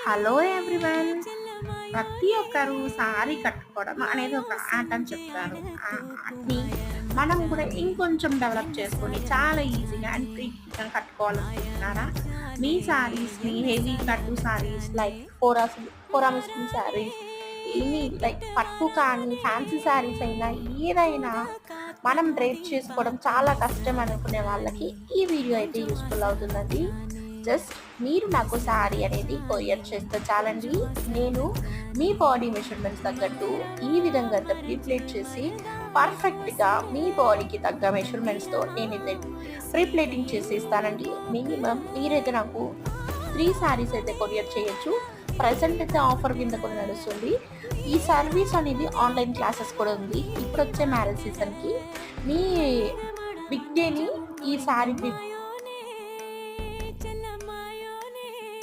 Hello everyone. ప్రతి ఒక్కరు sorry కట్టుకోవడం అనేది ఒక ఆర్ట్ అని చెప్తారు. ఆ ఆర్ట్‌ని మనం కూడా ఇంకొంచెం డెవలప్ చేసుకొని చాలా ఈజీగా అండ్ ఫ్రీగా కట్టుకోవాలనుకుంటున్నారా? మీ సారీస్‌ని హెవీ కట్టు సారీస్ లైక్ ఫోరా మిస్కిన్ సారీస్ ఎనీ లైక్ పట్టు కానీ, ఫ్యాన్సీ సారీస్ అయినా ఏదైనా మనం డ్రేప్ చేసుకోవడం చాలా కష్టం అనుకునే వాళ్ళకి ఈ వీడియో అయితే యూజ్‌ఫుల్ అవుతుందండి. జస్ట్ మీరు నాకు శారీ అనేది కొరియర్ చేస్తే చాలండి. నేను మీ బాడీ మెజర్మెంట్స్ తగ్గట్టు ఈ విధంగా ప్రీప్లేట్ చేసి పర్ఫెక్ట్‌గా మీ బాడీకి తగ్గ మెజర్మెంట్స్‌తో నేనైతే ప్రీప్లేటింగ్ చేసి ఇస్తానండి. మినిమమ్ మీరైతే నాకు 3 శారీస్ అయితే కొరియర్ చేయొచ్చు. ప్రెజెంట్ అయితే ఆఫర్ కింద కూడా నడుస్తుంది. ఈ సర్వీస్ అనేది ఆన్‌లైన్ క్లాసెస్ కూడా ఉంది. ఇప్పుడొచ్చే మ్యారేజ్ సీజన్‌కి మీ బిగ్ డేని ఈ శారీ